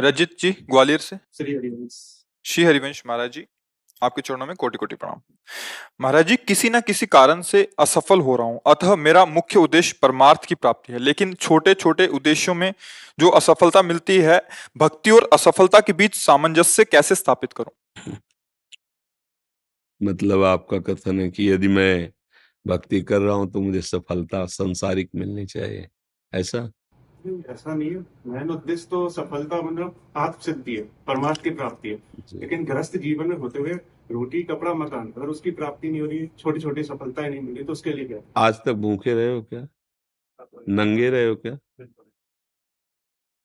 रजित जी ग्वालियर से। श्री हरिवंश। श्री हरिवंश महाराज जी, आपके चरणों में कोटि कोटि प्रणाम। महाराज जी, किसी न किसी कारण से असफल हो रहा हूं, अतः मेरा मुख्य उद्देश्य परमार्थ की प्राप्ति है, लेकिन छोटे छोटे उद्देश्यों में जो असफलता मिलती है, भक्ति और असफलता के बीच सामंजस्य कैसे स्थापित करूं? मतलब आपका कथन है कि यदि मैं भक्ति कर रहा हूं तो मुझे सफलता सांसारिक मिलनी चाहिए, ऐसा? नहीं, ऐसा नहीं है। मेन उद्देश्य तो सफलता मतलब आत्म सिद्धि है, परमार्थ की प्राप्ति है। जी। लेकिन गृहस्थ जीवन में होते हुए रोटी कपड़ा मकान, अगर उसकी प्राप्ति नहीं हो रही, छोटी छोटी सफलताएं नहीं मिली, तो उसके लिए क्या? आज तक भूखे रहे हो क्या? नंगे रहे हो क्या?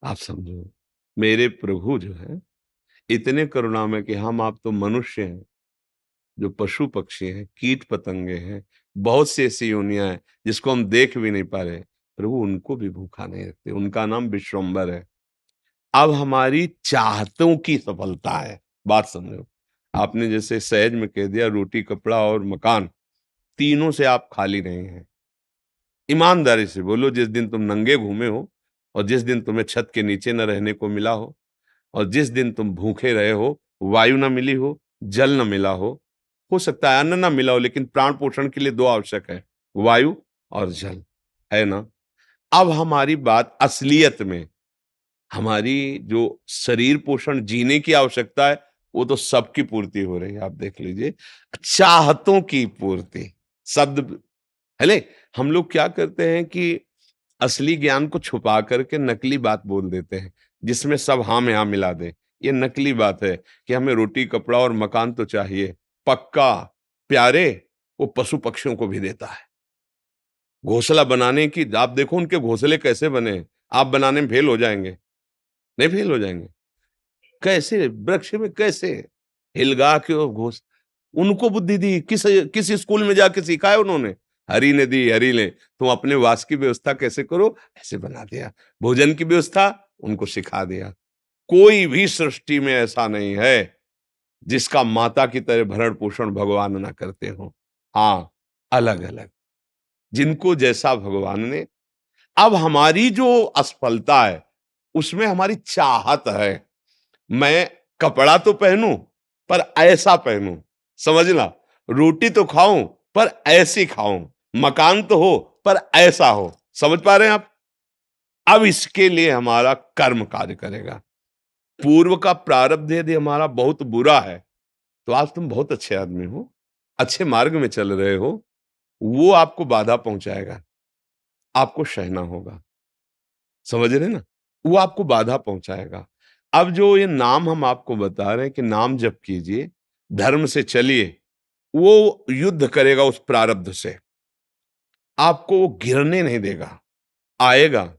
आप समझो, मेरे प्रभु जो है इतने करुणामय कि हम आप तो मनुष्य हैं, जो पशु पक्षी हैं, कीट पतंगे हैं, बहुत सी ऐसी योनियां हैं जिसको हम देख भी नहीं पा रहे, प्रभु उनको भी भूखा नहीं रखते। उनका नाम विश्वम्बर है। अब हमारी चाहतों की सफलता है, बात समझो। आपने जैसे सहज में कह दिया, रोटी कपड़ा और मकान, तीनों से आप खाली नहीं हैं। ईमानदारी से बोलो, जिस दिन तुम नंगे घूमे हो, और जिस दिन तुम्हें छत के नीचे न रहने को मिला हो, और जिस दिन तुम भूखे रहे हो, वायु न मिली हो, जल न मिला हो सकता है अन्न न मिला हो, लेकिन प्राण पोषण के लिए दो आवश्यक है, वायु और जल, है ना? अब हमारी बात असलियत में, हमारी जो शरीर पोषण जीने की आवश्यकता है, वो तो सबकी पूर्ति हो रही है। आप देख लीजिए, चाहतों की पूर्ति, शब्द है। हम लोग क्या करते हैं कि असली ज्ञान को छुपा करके नकली बात बोल देते हैं, जिसमें सब हाँ में हाँ मिला दे। ये नकली बात है कि हमें रोटी कपड़ा और मकान तो चाहिए, पक्का प्यारे वो पशु पक्षियों को भी देता है। घोंसला बनाने की, आप देखो उनके घोंसले कैसे बने, आप बनाने में फेल हो जाएंगे। नहीं फेल हो जाएंगे? कैसे वृक्ष में कैसे हिलगा के वो घोष, उनको बुद्धि दी किस किस स्कूल में जाके सिखाया उन्होंने? हरि ने दी, हरि ने। तुम अपने वास की व्यवस्था कैसे करो, ऐसे बना दिया। भोजन की व्यवस्था उनको सिखा दिया। कोई भी सृष्टि में ऐसा नहीं है जिसका माता की तरह भरण पोषण भगवान ना करते हो। हाँ, अलग अलग, जिनको जैसा भगवान ने। अब हमारी जो असफलता है उसमें हमारी चाहत है, मैं कपड़ा तो पहनूं पर ऐसा पहनूं, समझना, रोटी तो खाऊं पर ऐसी खाऊं, मकान तो हो पर ऐसा हो। समझ पा रहे हैं आप? अब इसके लिए हमारा कर्म कार्य करेगा। पूर्व का प्रारब्ध यदि हमारा बहुत बुरा है, तो आज तुम बहुत अच्छे आदमी हो, अच्छे मार्ग में चल रहे हो, वो आपको बाधा पहुंचाएगा, आपको सहना होगा। समझ रहे ना? वो आपको बाधा पहुंचाएगा। अब जो ये नाम हम आपको बता रहे हैं कि नाम जप कीजिए, धर्म से चलिए, वो युद्ध करेगा उस प्रारब्ध से, आपको वो गिरने नहीं देगा, आएगा।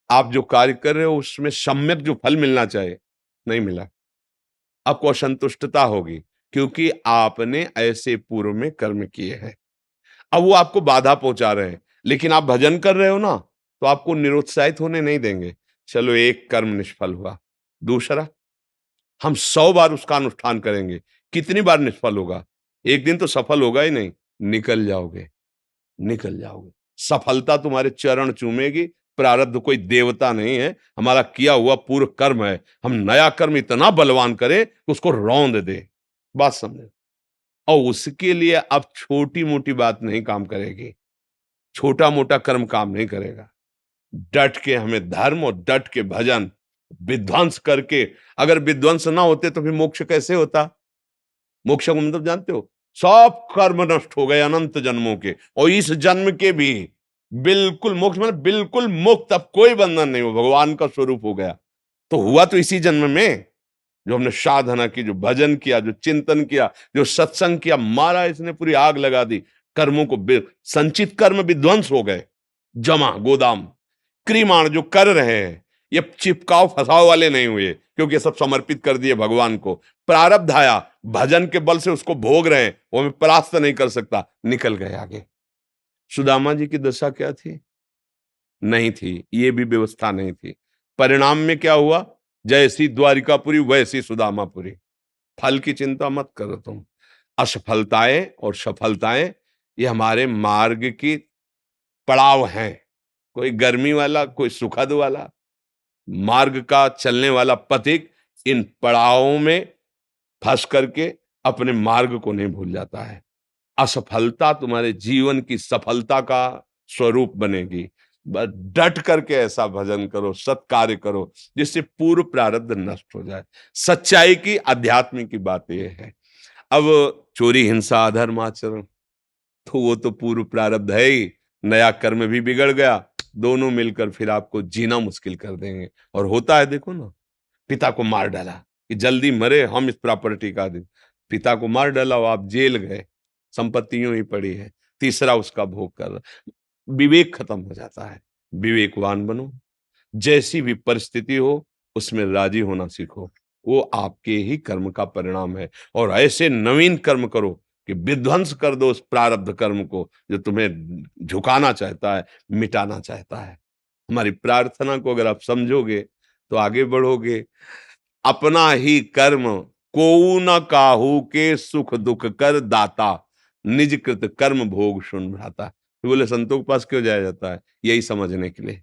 आप जो कार्य कर रहे हो उसमें सम्यक जो फल मिलना चाहिए, नहीं मिला, आपको असंतुष्टता होगी, क्योंकि आपने ऐसे पूर्व में कर्म किए हैं। अब वो आपको बाधा पहुंचा रहे हैं, लेकिन आप भजन कर रहे हो ना, तो आपको निरुत्साहित होने नहीं देंगे। चलो, एक कर्म निष्फल हुआ, दूसरा हम 100 बार उसका अनुष्ठान करेंगे, कितनी बार निष्फल होगा? एक दिन तो सफल होगा ही नहीं, निकल जाओगे, निकल जाओगे। सफलता तुम्हारे चरण चूमेगी। प्रारब्ध कोई देवता नहीं है, हमारा किया हुआ पूर्व कर्म है। हम नया कर्म इतना बलवान करें कि उसको रौंद दे, बात समझे? और उसके लिए अब छोटी मोटी बात नहीं काम करेगी, छोटा मोटा कर्म काम नहीं करेगा। डट के हमें धर्म और डट के भजन विध्वंस करके, अगर विध्वंस ना होते तो फिर मोक्ष कैसे होता? मोक्ष को मतलब जानते हो? सब कर्म नष्ट हो गए अनंत जन्मों के, और इस जन्म के भी बिल्कुल मोक्ष, मतलब बिल्कुल मुक्त, अब कोई बंधन नहीं हो, भगवान का स्वरूप हो गया। तो हुआ तो इसी जन्म में, जो हमने साधना की, जो भजन किया, जो चिंतन किया, जो सत्संग किया, मारा इसने पूरी आग लगा दी। कर्मों को संचित कर्म विध्वंस हो गए, जमा गोदाम। क्रियमाण जो कर रहे हैं, ये चिपकाव फसाव वाले नहीं हुए, क्योंकि सब समर्पित कर दिए भगवान को। प्रारब्ध आया, भजन के बल से उसको भोग रहे हैं, वो मैं परास्त नहीं कर सकता, निकल गए आगे। सुदामा जी की दशा क्या थी? नहीं थी, ये भी व्यवस्था नहीं थी। परिणाम में क्या हुआ? जैसी द्वारिकापुरी वैसी सुदामापुरी। फल की चिंता मत करो तुम। असफलताएं और सफलताएं ये हमारे मार्ग की पड़ाव हैं, कोई गर्मी वाला, कोई सुखद वाला। मार्ग का चलने वाला पथिक इन पड़ावों में फंस करके अपने मार्ग को नहीं भूल जाता है। असफलता तुम्हारे जीवन की सफलता का स्वरूप बनेगी। बस डट करके ऐसा भजन करो, सत्कार्य करो, जिससे पूर्व प्रारब्ध नष्ट हो जाए। सच्चाई की, अध्यात्म की बात यह है। अब चोरी, हिंसा, अधर्म आचरण, तो वो तो पूर्व प्रारब्ध है ही, नया कर्म भी बिगड़ गया, दोनों मिलकर फिर आपको जीना मुश्किल कर देंगे। और होता है, देखो ना, पिता को मार डाला कि जल्दी मरे, हम इस प्रॉपर्टी का दे। पिता को मार डाला और आप जेल गए, संपत्ति यूं ही पड़ी है, तीसरा उसका भोग कर रहा। विवेक खत्म हो जाता है। विवेकवान बनो, जैसी भी परिस्थिति हो उसमें राजी होना सीखो, वो आपके ही कर्म का परिणाम है। और ऐसे नवीन कर्म करो कि विध्वंस कर दो उस प्रारब्ध कर्म को जो तुम्हें झुकाना चाहता है, मिटाना चाहता है। हमारी प्रार्थना को अगर आप समझोगे तो आगे बढ़ोगे। अपना ही कर्म कोऊ न काहू के, सुख दुख कर दाता, निज कृत कर्म भोग सुन भ्राता। तो बोले संतों के पास क्यों जाया जाता है? यही समझने के लिए।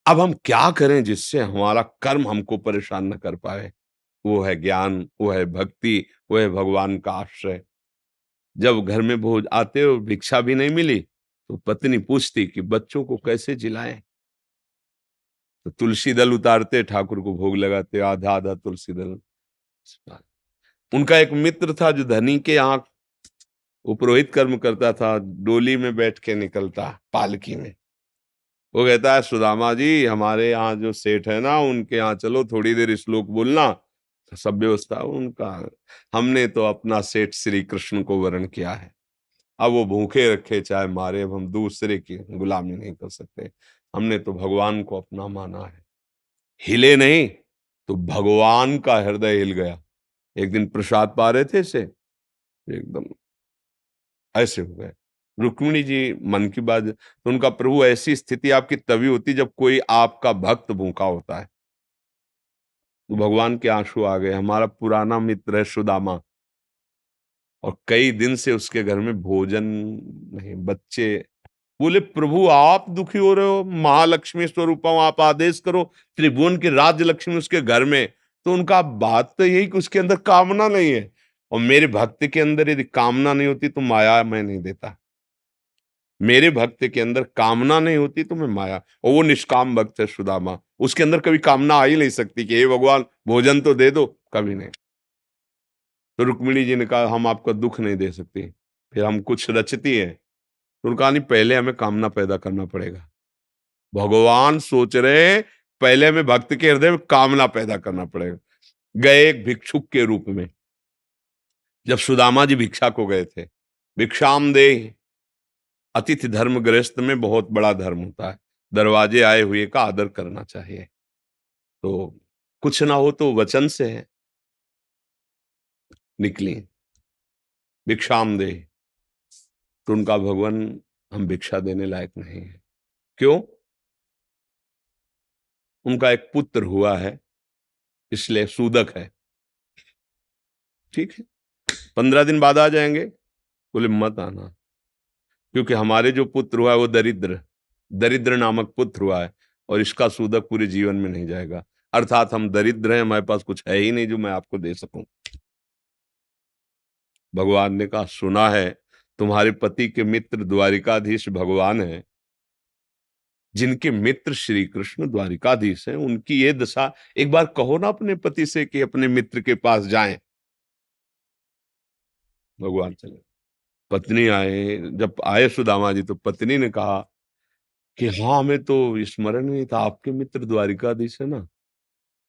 अब हम क्या करें जिससे हमारा कर्म हमको परेशान न कर पाए? वो है ज्ञान, वो है भक्ति, वो है भगवान का आश्रय। जब घर में भोज आते हो, भिक्षा भी नहीं मिली, तो पत्नी पूछती कि बच्चों को कैसे जिलाएं? तो तुलसी दल उतारते, ठाकुर को भोग लगाते, आधा आधा तुलसी दल। उनका एक मित्र था जो धनी के यहाँ वो पुरोहित कर्म करता था, डोली में बैठ के निकलता, पालकी में। वो कहता है, सुदामा जी, हमारे यहाँ जो सेठ है ना, उनके यहाँ चलो, थोड़ी देर श्लोक बोलना। सब व्यवस्था उनका। हमने तो अपना सेठ श्री कृष्ण को वरण किया है, अब वो भूखे रखे चाहे मारे, अब हम दूसरे की गुलामी नहीं कर सकते। हमने तो भगवान को अपना माना है। हिले नहीं तो भगवान का हृदय हिल गया। एक दिन प्रसाद पा रहे थे से एकदम ऐसे हो गए। रुक्मिणी जी मन की बात, तो उनका प्रभु, ऐसी स्थिति आपकी तभी होती जब कोई आपका भक्त भूखा होता है। तो भगवान के आंसू आ गए। हमारा पुराना मित्र है सुदामा, और कई दिन से उसके घर में भोजन नहीं, बच्चे। बोले, प्रभु आप दुखी हो रहे हो, महालक्ष्मी स्वरूप हूं, आप आदेश करो, त्रिभुवन की राज्य लक्ष्मी उसके घर में। तो उनका बात तो यही कि उसके अंदर कामना नहीं है, और मेरे भक्त के अंदर यदि कामना नहीं होती तो माया मैं नहीं देता। मेरे भक्त के अंदर कामना नहीं होती तो मैं माया, और वो निष्काम भक्त है सुदामा, उसके अंदर कभी कामना आ ही नहीं सकती कि हे भगवान भोजन तो दे दो, कभी नहीं। तो रुक्मिणी जी ने कहा, हम आपका दुख नहीं दे सकते। फिर हम कुछ रचती है, तो उन्होंने कहा, नहीं, पहले हमें कामना पैदा करना पड़ेगा। भगवान सोच रहे हैं, पहले हमें भक्त के हृदय में कामना पैदा करना पड़ेगा। गए एक भिक्षुक के रूप में। जब सुदामा जी भिक्षा को गए थे, भिक्षाम दे, अतिथि धर्म गृहस्थ में बहुत बड़ा धर्म होता है, दरवाजे आए हुए का आदर करना चाहिए। तो कुछ ना हो तो वचन से है, निकली भिक्षाम दे। तो उनका, भगवान हम भिक्षा देने लायक नहीं है। क्यों? उनका एक पुत्र हुआ है, इसलिए सूदक है। ठीक है, 15 दिन बाद आ जाएंगे। बोले, मत आना, क्योंकि हमारे जो पुत्र हुआ है वो दरिद्र दरिद्र नामक पुत्र हुआ है, और इसका सूदक पूरे जीवन में नहीं जाएगा। अर्थात हम दरिद्र हैं, हमारे पास कुछ है ही नहीं जो मैं आपको दे सकूं। भगवान ने कहा, सुना है तुम्हारे पति के मित्र द्वारिकाधीश भगवान है, जिनके मित्र श्री कृष्ण द्वारिकाधीश हैं, उनकी ये दशा, एक बार कहो ना अपने पति से कि अपने मित्र के पास जाएं। भगवान चले। पत्नी आए, जब आए सुदामा जी, तो पत्नी ने कहा कि हाँ, हमें तो स्मरण नहीं था, आपके मित्र द्वारिकाधीश है ना,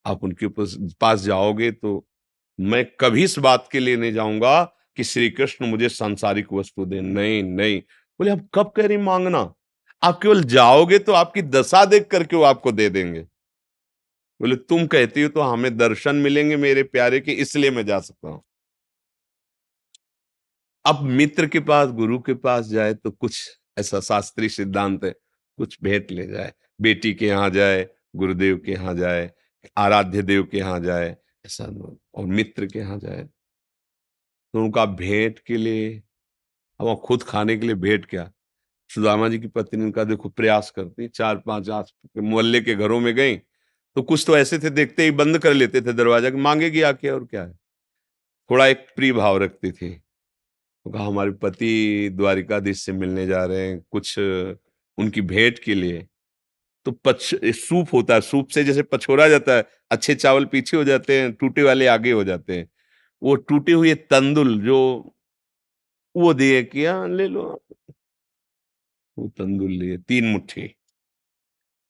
आप उनके पास जाओगे तो मैं कभी इस बात के लिए नहीं जाऊंगा कि श्री कृष्ण मुझे सांसारिक वस्तु दे। नहीं नहीं। बोले, आप कब कह रही मांगना? आप केवल जाओगे तो आपकी दशा देख करके वो आपको दे देंगे। बोले, तुम कहती हो तो हमें दर्शन मिलेंगे मेरे प्यारे के, इसलिए मैं जा सकता हूं। अब मित्र के पास, गुरु के पास जाए तो कुछ ऐसा शास्त्रीय सिद्धांत है, कुछ भेंट ले जाए। बेटी के यहाँ जाए, गुरुदेव के यहाँ जाए, आराध्य देव के यहाँ जाए, ऐसा। और मित्र के यहाँ जाए तो उनका भेंट के लिए, अब खुद खाने के लिए भेंट क्या, सुदामा जी की पत्नी ने कहा देखो प्रयास करती, 4-5 आस के मोहल्ले के घरों में गई, तो कुछ तो ऐसे थे देखते ही बंद कर लेते थे दरवाजा कि मांगेगी आके और क्या है। थोड़ा एक प्रिय भाव रखती थी। तो कहा हमारे पति द्वारिकाधीश से मिलने जा रहे हैं, कुछ उनकी भेंट के लिए। तो सूप होता है, सूप से जैसे पछोरा जाता है, अच्छे चावल पीछे हो जाते हैं, टूटे वाले आगे हो जाते हैं। वो टूटे हुए तंदुल जो वो दिए कि हाँ ले लो। वो तंदुल लिए 3 मुट्ठी।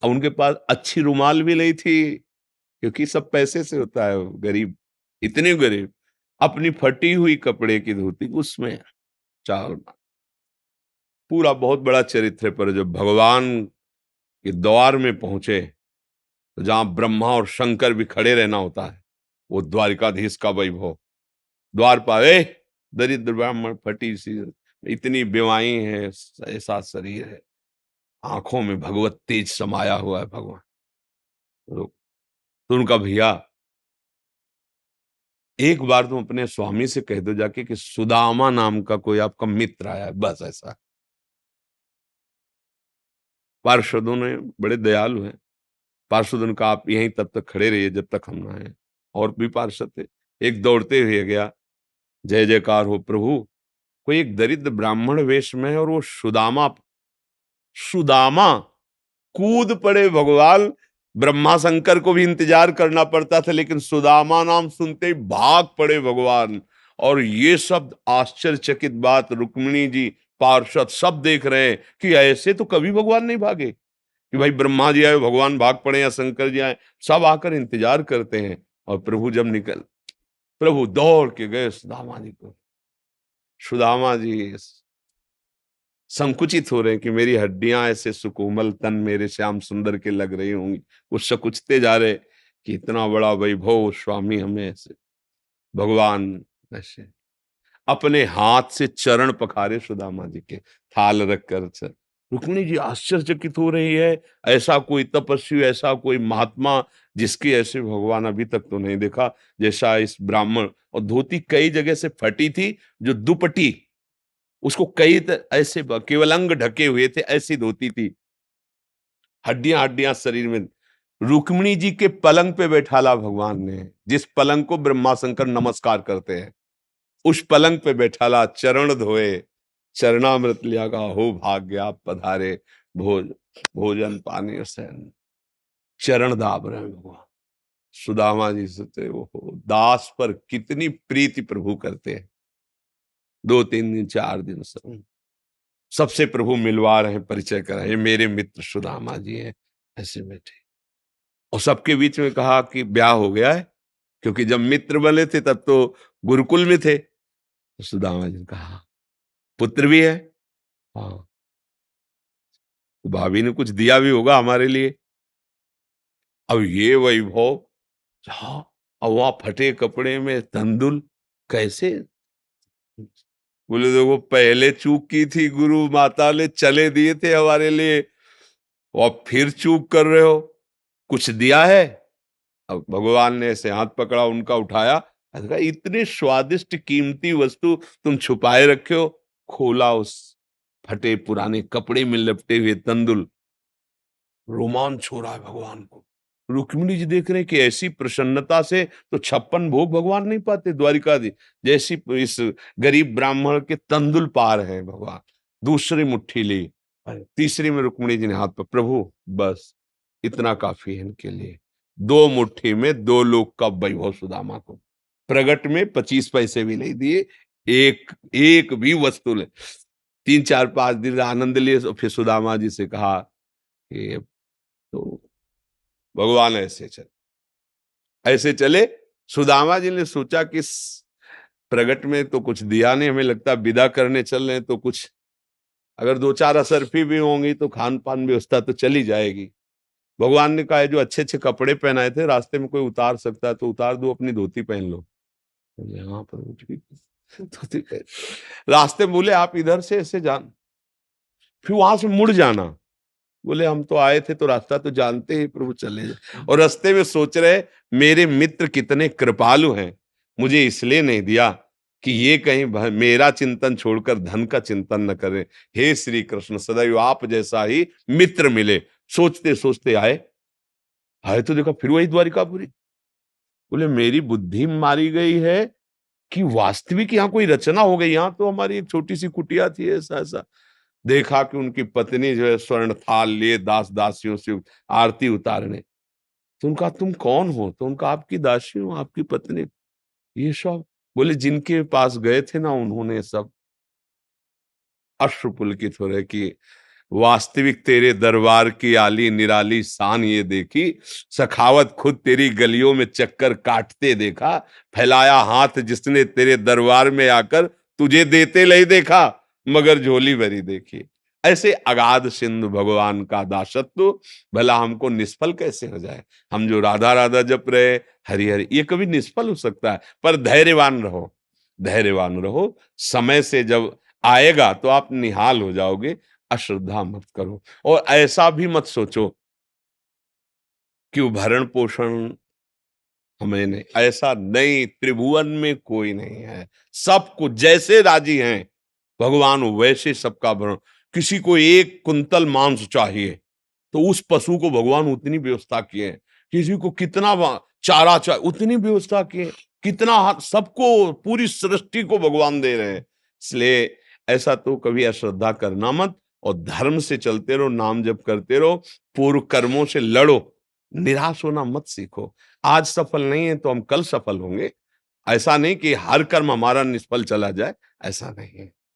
अब उनके पास अच्छी रुमाल भी नहीं थी, क्योंकि सब पैसे से होता है, गरीब, इतने गरीब। अपनी फटी हुई कपड़े की धोती उसमें चावल। पूरा बहुत बड़ा चरित्र है। पर जब भगवान के द्वार में पहुंचे, तो जहां ब्रह्मा और शंकर भी खड़े रहना होता है, वो द्वारिकाधीश का वैभव। द्वार पावे दरिद्र ब्राह्मण फटी सी, इतनी बेवाई है, ऐसा शरीर है, आंखों में भगवत तेज समाया हुआ है भगवान। तो उनका भैया एक बार तुम अपने स्वामी से कह दो जाके कि सुदामा नाम का कोई आपका मित्र आया है, बस ऐसा। पार्षदों ने बड़े दयालु हैं। पार्षदों ने कहा आप यहीं तब तक खड़े रहिए जब तक हम ना आए। और भी पार्षद थे। एक दौड़ते हुए गया, जय जयकार हो प्रभु, कोई एक दरिद्र ब्राह्मण वेश में है और वो सुदामा। सुदामा कूद पड़े भगवान। ब्रह्मा शंकर को भी इंतजार करना पड़ता था, लेकिन सुदामा नाम सुनते ही भाग पड़े भगवान। और ये सब आश्चर्यचकित बात रुक्मिणी जी, पार्षद सब देख रहे हैं कि ऐसे तो कभी भगवान नहीं भागे, कि भाई ब्रह्मा जी आए भगवान भाग पड़े या शंकर जी आए, सब आकर इंतजार करते हैं। और प्रभु जब प्रभु दौड़ के गए सुदामा जी को। सुदामा जी संकुचित हो रहे हैं कि मेरी हड्डियां ऐसे सुकोमल, तन मेरे श्याम सुंदर के लग रही होंगी। वो सकुचते जा रहे कि इतना बड़ा वैभव स्वामी हमें ऐसे। भगवान ऐसे अपने हाथ से चरण पखारे सुदामा जी के, थाल रखकर। रुक्मिणी जी आश्चर्यचकित हो रही है, ऐसा कोई तपस्वी, ऐसा कोई महात्मा जिसके ऐसे भगवान अभी तक तो नहीं देखा जैसा इस ब्राह्मण। और धोती कई जगह से फटी थी, जो दुपट्टी उसको ऐसे केवल अंग ढके हुए थे, ऐसी धोती थी, हड्डियां हड्डियां शरीर में। रुक्मिणी जी के पलंग पे बैठाला भगवान ने, जिस पलंग को ब्रह्मा शंकर नमस्कार करते हैं, उस पलंग पे बैठाला, चरण धोए, चरणामृत लिया, का हो भाग्य आप पधारे, भोजन पानी सैन, चरण दाब रहे भगवान। सुदामा जी सोचते वो दास पर कितनी प्रीति प्रभु करते हैं। 2-3 दिन 4 दिन सबसे प्रभु मिलवा रहे हैं, परिचय कराए, ये मेरे मित्र सुदामा जी हैं, ऐसे बैठे। और सबके बीच में कहा कि ब्याह हो गया है, क्योंकि जब मित्र बने थे तब तो गुरुकुल में थे। तो सुदामा जी ने कहा पुत्र भी है, हाँ, तो भाभी ने कुछ दिया भी होगा हमारे लिए। अब ये वैभव, हाँ, अब वहां फटे कपड़े में तंदुल कैसे। बोले देखो पहले चूक की थी, गुरु माता ने चले दिए थे हमारे लिए, और फिर चूक कर रहे हो, कुछ दिया है। अब भगवान ने ऐसे हाथ पकड़ा, उनका उठाया, कहा इतने स्वादिष्ट कीमती वस्तु तुम छुपाए रखे हो। खोला, उस फटे पुराने कपड़े में लपटे हुए तंदुल। रोमांच हो रहा है भगवान को। रुक्मिणी जी देख रहे हैं कि ऐसी प्रसन्नता से तो 56 भोग भगवान नहीं पाते द्वारिकाधीश, जैसी इस गरीब ब्राह्मण के तंदुल पार है भगवान। दूसरी मुट्ठी ली, तीसरी में रुक्मिणी जी ने हाथ पर, प्रभु बस इतना काफी है इनके लिए। 2 मुट्ठी में 2 लोग का वैभव सुदामा को। प्रगट में 25 पैसे भी नहीं दिए, एक भी वस्तु ले। 3-4-5 दिन आनंद लिए, फिर सुदामा जी से कहा कि तो भगवान ऐसे चले। सुदामा जी ने सोचा कि प्रगट में तो कुछ दिया नहीं, हमें लगता विदा करने चल रहे हैं, तो कुछ अगर 2-4 असरफी भी होंगी तो खान पान व्यवस्था तो चली जाएगी। भगवान ने कहा जो अच्छे अच्छे कपड़े पहनाए थे, रास्ते में कोई उतार सकता है तो उतार दो, अपनी धोती पहन लो। यहाँ पर धोती पहन, रास्ते में बोले आप इधर से ऐसे जान, फिर वहां से मुड़ जाना। बोले हम तो आए थे तो रास्ता तो जानते ही प्रभु, चले जाए। और रास्ते में सोच रहे मेरे मित्र कितने कृपालु हैं, मुझे इसलिए नहीं दिया कि ये कहीं मेरा चिंतन छोड़कर धन का चिंतन न करें। हे श्री कृष्ण, सदैव आप जैसा ही मित्र मिले। सोचते सोचते आए तो देखा फिर वही द्वारिकापुरी। बोले मेरी बुद्धि मारी गई है कि वास्तविक यहाँ कोई रचना हो गई। यहाँ तो हमारी एक छोटी सी कुटिया थी, ऐसा ऐसा। देखा कि उनकी पत्नी जो है स्वर्ण थाल लिए दास दासियों से आरती उतारने। तो उनका तुम कौन हो? तो उनका आपकी दासी हूँ, आपकी पत्नी। ये सब बोले जिनके पास गए थे ना, उन्होंने सब अश्रुपुलकित हो रहे कि वास्तविक तेरे दरबार की आली निराली शान ये देखी, सखावत खुद तेरी गलियों में चक्कर काटते देखा, फैलाया हाथ जिसने तेरे दरबार में आकर तुझे देते नहीं देखा, मगर झोली भरी देखी। ऐसे अगाध सिंधु भगवान का दासत्व भला हमको निष्फल कैसे हो जाए? हम जो राधा राधा जप रहे, हरि हरि, ये कभी निष्फल हो सकता है? पर धैर्यवान रहो, धैर्यवान रहो। समय से जब आएगा तो आप निहाल हो जाओगे। अश्रद्धा मत करो और ऐसा भी मत सोचो कि वो भरण पोषण हमें नहीं, ऐसा नहीं। त्रिभुवन में कोई नहीं है, सबको जैसे राजी हैं भगवान वैसे सबका भरण। किसी को 1 कुंतल मांस चाहिए तो उस पशु को भगवान उतनी व्यवस्था किए। किसी को कितना चारा चाहिए उतनी व्यवस्था किए। कितना सबको, पूरी सृष्टि को भगवान दे रहे हैं। इसलिए ऐसा तो कभी अश्रद्धा करना मत और धर्म से चलते रहो, नाम जप करते रहो, पूर्व कर्मों से लड़ो, निराश होना मत सीखो। आज सफल नहीं है तो हम कल सफल होंगे। ऐसा नहीं कि हर कर्म हमारा निष्फल चला जाए, ऐसा नहीं है।